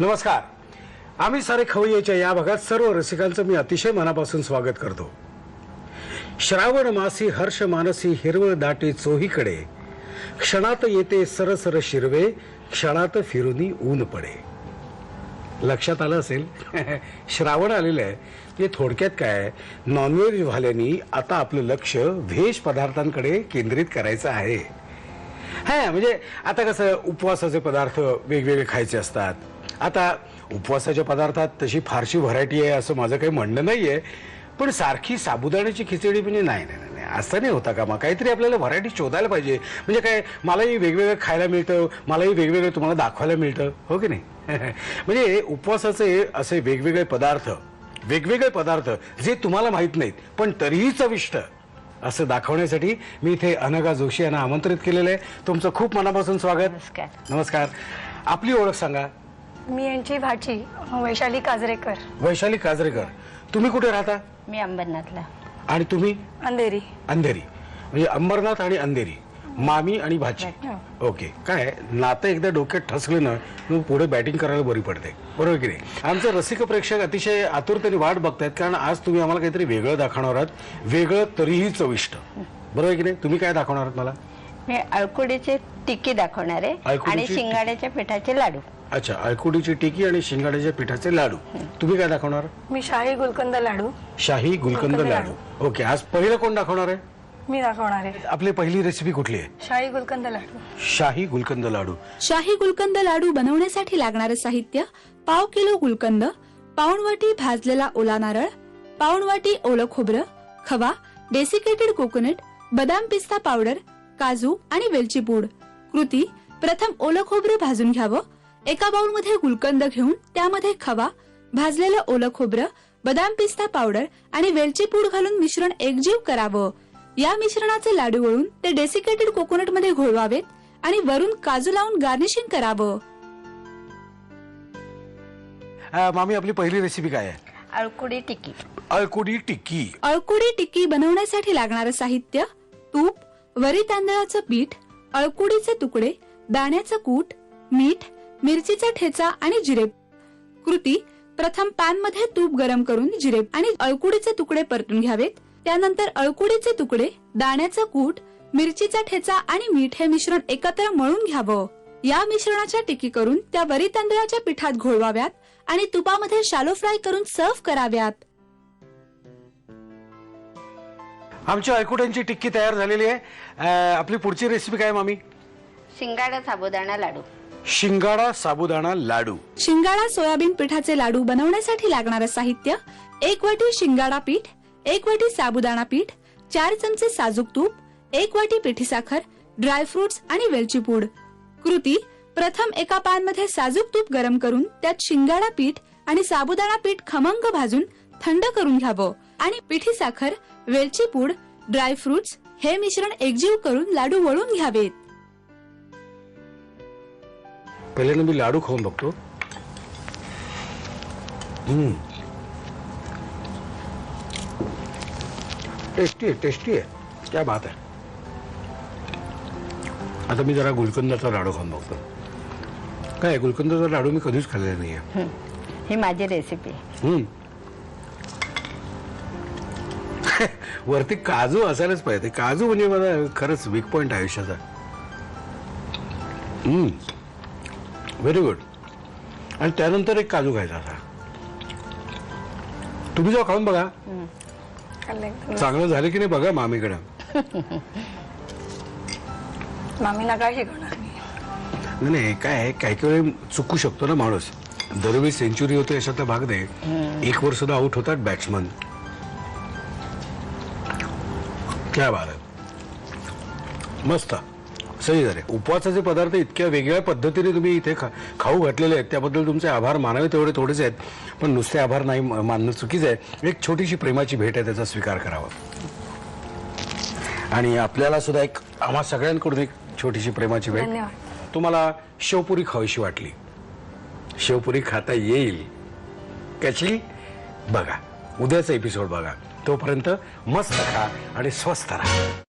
नमस्कार. आम्ही सारे खवय्येच्या या भागात सर्व रसिकांचं मी अतिशय मनापासून स्वागत करतो. श्रावण मासी हर्ष मानसी हिरवळ दाटे चोहीकडे, क्षणात येते सरसर शिरवे, क्षणात फिरुनी ऊन पडे. लक्षात आलं असेल श्रावण आलेलं आहे. ते थोडक्यात काय, नॉनव्हेज वाल्यांनी आता आपलं लक्ष व्हेज पदार्थांकडे केंद्रित करायचं आहे. हा म्हणजे आता कसं उपवासाचे पदार्थ वेगवेगळे खायचे असतात. आता उपवासाच्या पदार्थात तशी फारशी व्हरायटी आहे असं माझं काही म्हणणं नाहीये, पण सारखी साबुदाण्याची खिचडी म्हणजे नाही नाही नाही असं नाही होता का. मग काहीतरी आपल्याला व्हरायटी शोधायला पाहिजे. म्हणजे काय, मलाही वेगवेगळं खायला मिळतं, मलाही वेगवेगळं तुम्हाला दाखवायला मिळतं, हो की नाही. म्हणजे उपवासाचे असे वेगवेगळे पदार्थ जे तुम्हाला माहित नाहीत पण तरीही चविष्ट असं दाखवण्यासाठी मी इथे अनघा जोशी यांना आमंत्रित केलेलं आहे. तुमचं खूप मनापासून स्वागत. नमस्कार. नमस्कार. आपली ओळख सांगा. मी यांची भाची वैशाली काजरेकर. वैशाली काजरेकर. तुम्ही कुठे राहता? मी अंबरनाथला. आणि तुम्ही? अंधेरी. अंधेरी. म्हणजे अंबरनाथ आणि अंधेरी, मामी आणि भाची. ओके. काय नातं एकदा डोक्यात ठसलं ना मग पुढे बॅटिंग करायला बरी पडते, बरोबर की नाही. आमचे रसिक प्रेक्षक अतिशय आतुरतेने वाट बघतायत, कारण आज तुम्ही आम्हाला काहीतरी वेगळं दाखवणार आहात. वेगळं तरीही चविष्ट, बरोबर की नाही. तुम्ही काय दाखवणार आहात मला? मी अळकुडीचे टिक्की दाखवणार आहे आणि शिंगाड्याच्या पिठाचे लाडू. अच्छा, अळकुडीची टिक्की आणि शिंगाड्याच्या पिठाचे लाडू. तुम्ही काय दाखवणार? मी शाही गुलकंद लाडू. शाही गुलकंद लाडू. ओके. आज पहिलं कोण दाखवणार आहे? मी दाखवणार आहे. आपली पहिली रेसिपी कुठली आहे? शाही गुलकंद लाडू. शाही गुलकंद लाडू. शाही गुलकंद लाडू बनवण्यासाठी लागणारे साहित्य: पाव किलो गुलकंद, पाऊण वाटी भाजलेला ओला नारळ, पाऊण वाटी ओलं खोबरं, खवा, डेसिकेटेड कोकोनट, बदाम पिस्ता पावडर, काजू आणि वेलची पूड. कृती: प्रथम ओलं खोबरं भाजून घ्यावं. एका बाउल मध्ये गुलकंद घेऊन त्यामध्ये खवा, भाजलेलं ओलं खोबरं, बदाम पिस्ता पावडर आणि वेलची पूड घालून मिश्रण एकजीव करावं. या मिश्रणाचे लाडू वळून ते डेसिकेटेड कोकोनट मध्ये घोळवावेत आणि वरून काजू लावून गार्निशिंग करावं. मामी, आपली पहिली रेसिपी काय आहे? अळकुडी टिक्की. अळकुडी टिक्की. अळकुडी टिक्की बनवण्यासाठी लागणारं साहित्य: तूप, वरी तांदळाचं पीठ, अळकुडीचे तुकडे, दाण्याचं कूट, मीठ, मिरचीचा ठेचा आणि जिरे. कृती: प्रथम पॅन मध्ये तूप गरम करून जिरे आणि अळकुडीचे तुकडे परतून घ्यावेत. त्यानंतर अळकुडीचे तुकडे, दाण्याचं कूट, मिरचीचा ठेचा आणि मीठ हे मिश्रण एकत्र मळून घ्यावं. या मिश्रणाच्या टिक्की करून त्या वरी तांदळाच्या पिठात घोळवाव्यात आणि तुपामध्ये शालो फ्राय करून सर्व्ह कराव्यात. आमची अळकुड्यांची टिक्की तयार झालेली आहे. आपली पुढची रेसिपी काय मामी? शिंगाडा साबुदाणा लाडू. शिंगाडा साबुदाणा लाडू. शिंगाडा सोयाबीन पिठाचे लाडू बनवण्यासाठी लागणारं साहित्य: 1 वाटी शिंगाडा पीठ, 1 वाटी साबुदाणा पीठ, 4 चमचे साजूक तूप, 1 वाटी पिठी साखर, ड्रायफ्रुट्स आणि वेलची पूड. कृती: प्रथम एका पॅन मध्ये साजूक तूप गरम करून त्यात शिंगाडा पीठ आणि साबुदाणा पीठ खमंग भाजून थंड करून घ्यावं आणि पिठी साखर, वेलची पूड, ड्रायफ्रुट्स हे मिश्रण एकजीव करून लाडू वळून घ्यावेत. पहिल्यांदा मी लाडू खाऊन बघतो. टेस्टी आहे, टेस्टी आहे. क्या बात आहे. आता मी जरा गुलकंदाचा लाडू खाऊन बघतो. काय, गुलकंदाचा लाडू मी कधीच खाल्लेला नाहीये. ही माझी रेसिपी. वरती काजू असायलाच पाहिजे. काजू म्हणजे मला खरंच वीक पॉइंट आयुष्याचा. Very good. आणि त्यानंतर एक काजू खायचा असा. तुम्ही जेव्हा खाऊन बघा, चांगलं झालं की नाही बघा मामीकडे. मामीला काय शिकवणार? नाही काय काही वेळ चुकू शकतो ना माणूस. दरवेळी सेंचुरी होते अशातला भाग नाही. एक वर सुद्धा आउट होतात बॅट्समन. क्या बात आहे. मस्त, सही झाले. उपवासाचे पदार्थ इतक्या वेगळ्या पद्धतीने तुम्ही इथे खाऊ घातलेले आहेत, त्याबद्दल तुमचे आभार मानावे तेवढे थोडेच आहेत. पण नुसते आभार नाही मानणं चुकीचं आहे. एक छोटीशी प्रेमाची भेट आहे, त्याचा स्वीकार करावा. आणि आपल्याला सुद्धा एक, आम्हा सगळ्यांकडून एक छोटीशी प्रेमाची भेट. धन्यवाद. तुम्हाला शेवपुरी खावीशी वाटली, शेवपुरी खाता येईल. कशी बघा, उद्याचा एपिसोड बघा. तोपर्यंत मस्त खा आणि स्वस्थ राहा.